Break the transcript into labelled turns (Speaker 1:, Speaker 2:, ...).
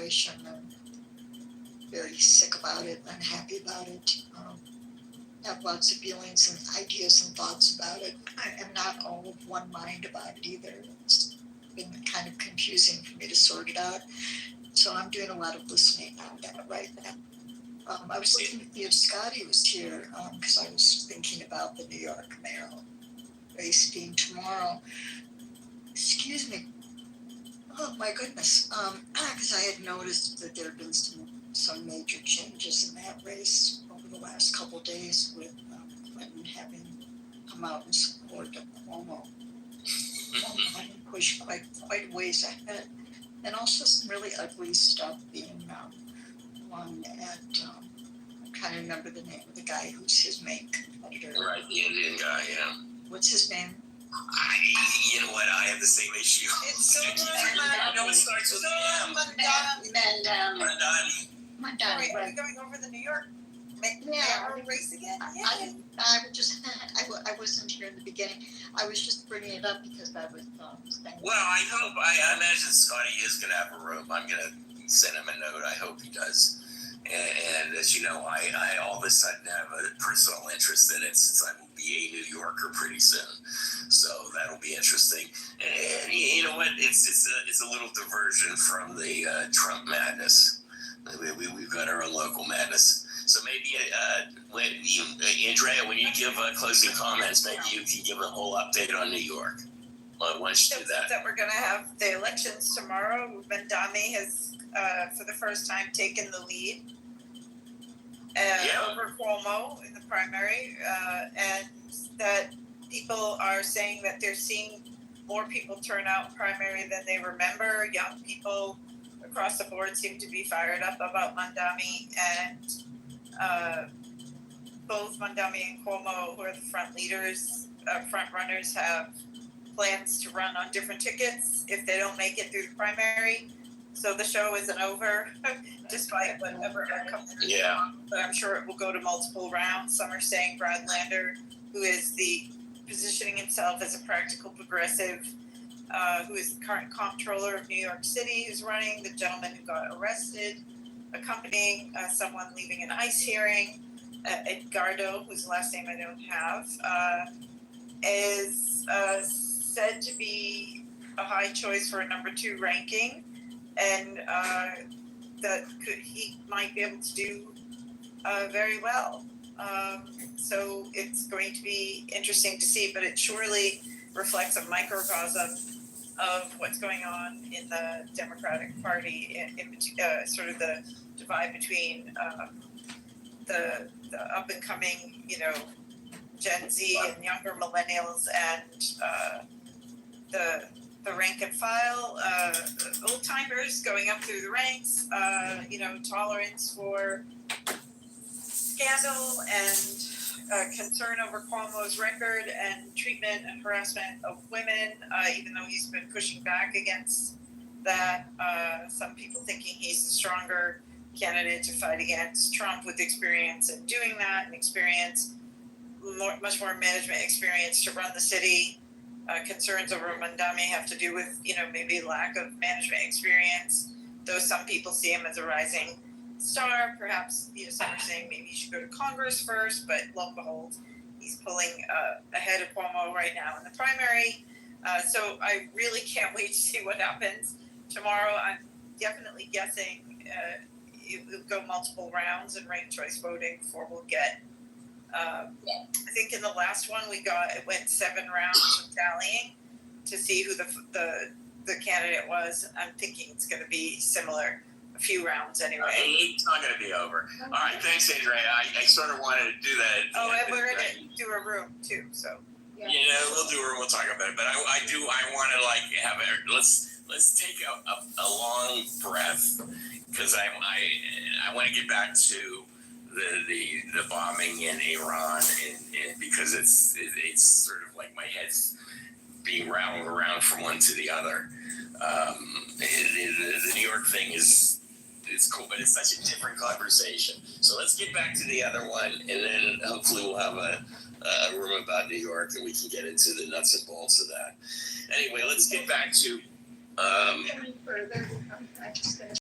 Speaker 1: situation and very sick about it, unhappy about it. Have lots of feelings and ideas and thoughts about it. I am not all of one mind about it either. It's been kind of confusing for me to sort it out. So I'm doing a lot of listening on that right now. I was looking to see if Scotty was here because I was thinking about the New York mayoral race being tomorrow. Excuse me. Oh my goodness. Because I had noticed that there had been some major changes in that race over the last couple of days with Clinton having come out and support of Cuomo. Having pushed quite a ways ahead. And also some really ugly stuff being won at, I can't remember the name of the guy who's his main competitor.
Speaker 2: Right, the Indian guy, yeah.
Speaker 1: What's his name?
Speaker 2: You know what? I have the same issue.
Speaker 3: It's so
Speaker 2: I know it starts with an M.
Speaker 1: Mandani.
Speaker 3: Are we going over the New York race again?
Speaker 1: I wasn't here in the beginning. I was just bringing it up because I was saying.
Speaker 2: Well, I imagine Scotty is going to have a room. I'm going to send him a note. I hope he does. And as you know, I all of a sudden have a personal interest in it since I will be a New Yorker pretty soon. So that'll be interesting. And you know what? It's a little diversion from the Trump madness. We've got our own local madness. So maybe, Andrea, when you give closing comments, maybe you can give a whole update on New York. Why don't you do that?
Speaker 3: That we're going to have the elections tomorrow. Mandami has, for the first time, taken the lead over Cuomo in the primary, and that people are saying that they're seeing more people turn out in primary than they remember. Young people across the board seem to be fired up about Mandami, and both Mandami and Cuomo, who are the front runners, have plans to run on different tickets if they don't make it through the primary. So the show isn't over, despite whatever outcome there is.
Speaker 2: Yeah.
Speaker 3: But I'm sure it will go to multiple rounds. Some are saying Brad Lander, who is positioning himself as a practical progressive, who is the current comptroller of New York City, who's running, the gentleman who got arrested, accompanying someone leaving an ICE hearing, Edgardo, whose last name I don't have, is said to be a high choice for a number 2 ranking, and that he might be able to do very well. So it's going to be interesting to see, but it surely reflects a microcosm of what's going on in the Democratic Party, in sort of the divide between the up and coming, Gen Z and younger millennials, and the rank and file old timers going up through the ranks. Tolerance for scandal and concern over Cuomo's record and treatment and harassment of women, even though he's been pushing back against that. Some people thinking he's the stronger candidate to fight against Trump with experience in doing that, and much more management experience to run the city. Concerns over Mandami have to do with, maybe lack of management experience, though some people see him as a rising star. Perhaps, some are saying maybe he should go to Congress first, but lo and behold, he's pulling ahead of Cuomo right now in the primary. So I really can't wait to see what happens tomorrow. I'm definitely guessing it will go multiple rounds in ranked choice voting before we'll get, I think in the last one it went 7 rounds of tallying to see who the candidate was. I'm thinking it's going to be similar. A few rounds anyway.
Speaker 2: It's not going to be over. All right, thanks, Andrea. I sort of wanted to do that.
Speaker 3: And we're going to do a room too. So
Speaker 2: we'll do a room. We'll talk about it. But I want to have it. Let's take a long breath, because I want to get back to the bombing in Iran, and because it's sort of like my head's being rattled around from one to the other. The New York thing is cool, but it's such a different conversation. So let's get back to the other one, and then hopefully we'll have a room about New York, and we can get into the nuts and bolts of that. Anyway, let's get back to.